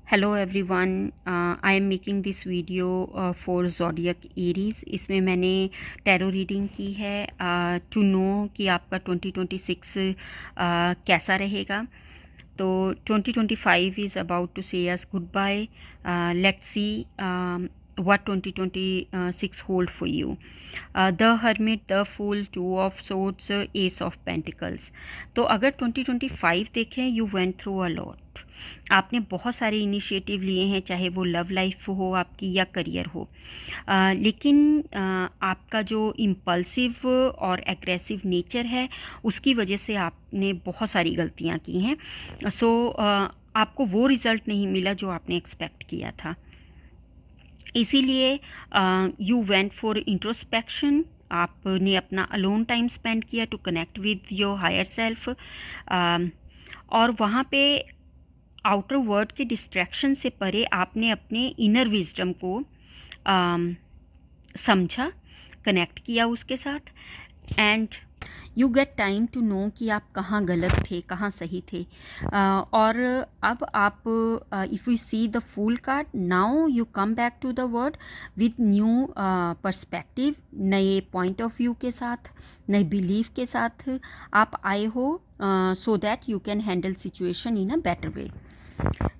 Hello everyone, I am making this video for zodiac Aries. इसमें मैंने tarot reading की है टू नो कि आपका 2026 कैसा रहेगा। तो 2025 is about to say us good bye. Let's see what 2026 hold for you. The Hermit, the Fool, Two of Swords, Ace of Pentacles. तो अगर 2025 देखें, you went through a lot. आपने बहुत सारे इनिशिएटिव लिए हैं, चाहे वो लव लाइफ हो आपकी या करियर हो, लेकिन आपका जो इम्पल्सिव और एग्रेसिव नेचर है उसकी वजह से आपने बहुत सारी गलतियां की हैं। सो आपको वो रिज़ल्ट नहीं मिला जो आपने एक्सपेक्ट किया था, इसीलिए यू वेंट फॉर इंट्रोस्पेक्शन। आपने अपना अलोन टाइम स्पेंड किया to connect with your higher self, और वहाँ पे आउटर वर्ल्ड के डिस्ट्रैक्शन से परे आपने अपने इनर विजडम को समझा, कनेक्ट किया उसके साथ, and you get time to know कि आप कहाँ गलत थे, कहाँ सही थे। और अब आप if you see the fool card, now you come back to the world with new perspective, नए पॉइंट ऑफ व्यू के साथ, नए बिलीफ के साथ आप आए हो, so that you can handle situation in a better way.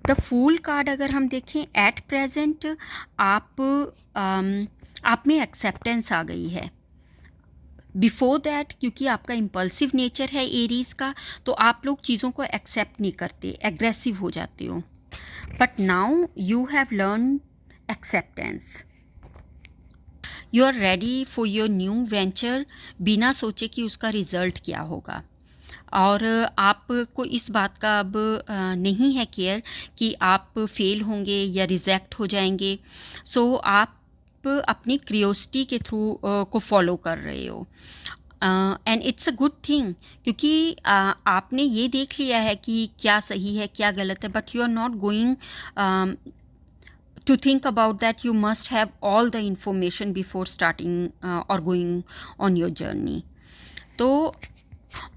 The fool card अगर हम देखें, एट प्रेजेंट आप में एक्सेप्टेंस आ गई है। बिफोर दैट, क्योंकि आपका इम्पल्सिव नेचर है एरीज़ का, तो आप लोग चीज़ों को एक्सेप्ट नहीं करते, एग्रेसिव हो जाते हो। But now you have learn acceptance, you are ready for your new venture, बिना सोचे कि उसका रिज़ल्ट क्या होगा। और आपको इस बात का अब नहीं है केयर कि आप फेल होंगे या रिजेक्ट हो जाएंगे। सो आप अपनी क्रियोसिटी के थ्रू को फॉलो कर रहे हो, and it's a good thing, क्योंकि आपने ये देख लिया है कि क्या सही है क्या गलत है, but you are not going to think about that you must have all the information before starting or going on your journey. तो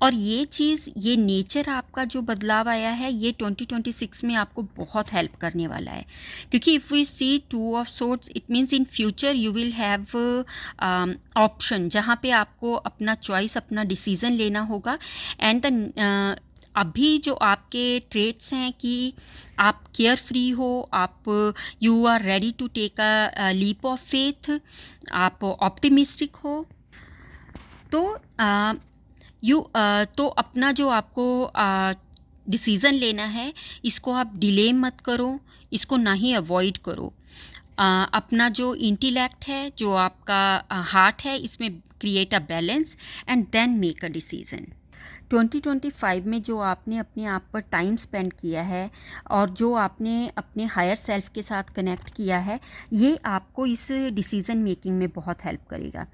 और ये चीज़, ये नेचर आपका जो बदलाव आया है, ये 2026 में आपको बहुत हेल्प करने वाला है, क्योंकि if we see two of swords, it means in future you will have option, जहाँ पे आपको अपना चॉइस, अपना डिसीज़न लेना होगा। एंड द अभी जो आपके ट्रेट्स हैं कि आप केयर फ्री हो, आप you are ready to take a leap of faith, आप ऑप्टिमिस्टिक हो, तो तो अपना जो आपको डिसीज़न लेना है, इसको आप डिले मत करो, इसको ना ही अवॉइड करो। अपना जो इंटेलेक्ट है, जो आपका हार्ट है, इसमें create a balance and then make a decision. 2025 में जो आपने अपने आप पर टाइम स्पेंड किया है और जो आपने अपने हायर सेल्फ के साथ कनेक्ट किया है, ये आपको इस डिसीज़न मेकिंग में बहुत हेल्प करेगा।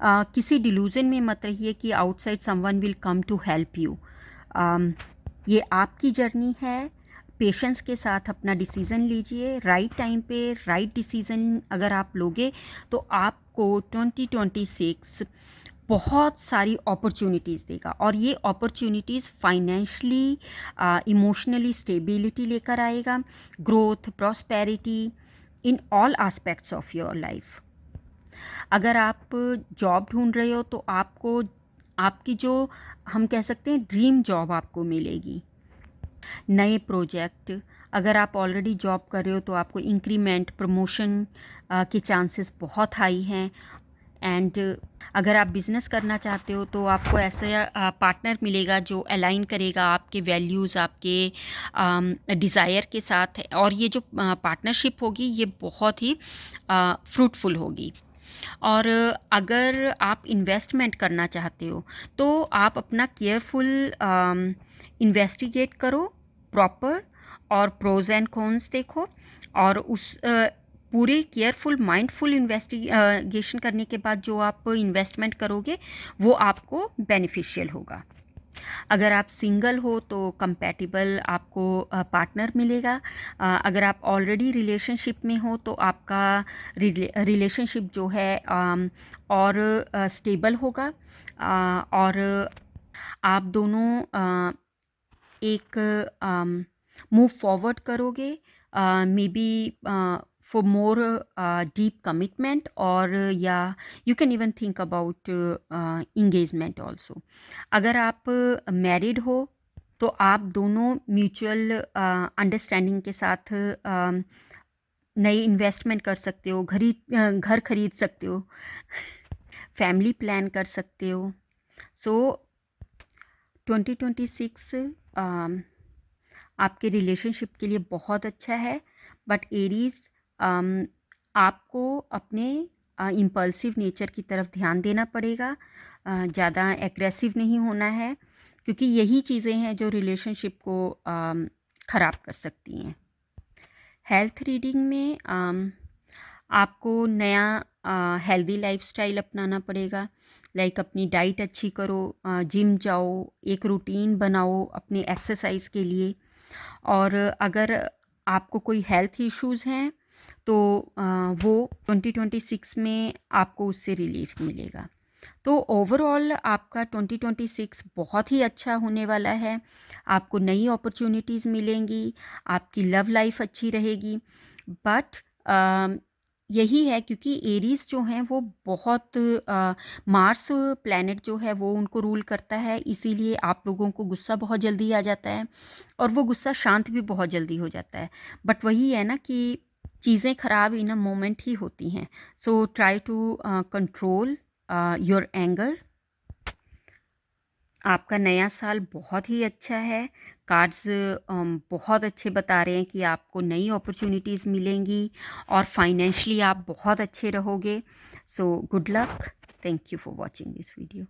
किसी डिलूज़न में मत रहिए कि outside someone will come to help you. ये आपकी जर्नी है, पेशेंस के साथ अपना डिसीज़न लीजिए, राइट टाइम पे राइट डिसीज़न अगर आप लोगे तो आपको 2026 बहुत सारी अपॉर्चुनिटीज़ देगा, और ये अपॉर्चुनिटीज़ फाइनेंशली, इमोशनली स्टेबिलिटी लेकर आएगा, growth, prosperity in all aspects of your life. अगर आप जॉब ढूंढ रहे हो तो आपको आपकी जो हम कह सकते हैं ड्रीम जॉब आपको मिलेगी। नए प्रोजेक्ट, अगर आप ऑलरेडी जॉब कर रहे हो तो आपको इंक्रीमेंट, प्रमोशन के चांसेस बहुत हाई हैं। एंड अगर आप बिज़नेस करना चाहते हो तो आपको ऐसा पार्टनर मिलेगा जो अलाइन करेगा आपके वैल्यूज़, आपके डिज़ायर के साथ, और ये जो पार्टनरशिप होगी ये बहुत ही फ्रूटफुल होगी। और अगर आप इन्वेस्टमेंट करना चाहते हो तो आप अपना केयरफुल इन्वेस्टिगेट करो प्रॉपर, और प्रोज एंड कॉन्स देखो, और उस पूरे केयरफुल माइंडफुल इन्वेस्टिगेशन करने के बाद जो आप इन्वेस्टमेंट करोगे वो आपको बेनिफिशियल होगा। अगर आप सिंगल हो तो कंपैटिबल आपको पार्टनर मिलेगा। अगर आप ऑलरेडी रिलेशनशिप में हो तो आपका रिलेशनशिप जो है और स्टेबल होगा, और आप दोनों एक मूव फॉरवर्ड करोगे, may be for more deep commitment, और या you can even think about engagement also. अगर आप मैरिड हो तो आप दोनों म्यूचुअल अंडरस्टैंडिंग के साथ नई इन्वेस्टमेंट कर सकते हो, घर खरीद सकते हो, फैमिली प्लान कर सकते हो। सो 2026 आपके रिलेशनशिप के लिए बहुत अच्छा है। बट एरीज, आपको अपने इम्पल्सिव नेचर की तरफ ध्यान देना पड़ेगा, ज़्यादा एग्रेसिव नहीं होना है, क्योंकि यही चीज़ें हैं जो रिलेशनशिप को ख़राब कर सकती हैं। हेल्थ रीडिंग में आपको नया हेल्दी लाइफस्टाइल अपनाना पड़ेगा। लाइक अपनी डाइट अच्छी करो, जिम जाओ, एक रूटीन बनाओ अपने एक्सरसाइज के लिए। और अगर आपको कोई हेल्थ इश्यूज़ हैं तो वो 2026 में आपको उससे रिलीफ मिलेगा। तो ओवरऑल आपका 2026 बहुत ही अच्छा होने वाला है। आपको नई अपॉर्चुनिटीज़ मिलेंगी, आपकी लव लाइफ अच्छी रहेगी। बट यही है, क्योंकि एरीज़ जो हैं वो बहुत मार्स प्लैनेट जो है वो उनको रूल करता है, इसीलिए आप लोगों को गुस्सा बहुत जल्दी आ जाता है और वो गुस्सा शांत भी बहुत जल्दी हो जाता है। बट वही है ना कि चीज़ें ख़राब इन अ मोमेंट ही होती हैं। So try to control your anger. आपका नया साल बहुत ही अच्छा है। कार्ड्स बहुत अच्छे बता रहे हैं कि आपको नई अपॉर्चुनिटीज़ मिलेंगी और फाइनेंशियली आप बहुत अच्छे रहोगे। So good luck. Thank you for watching this video.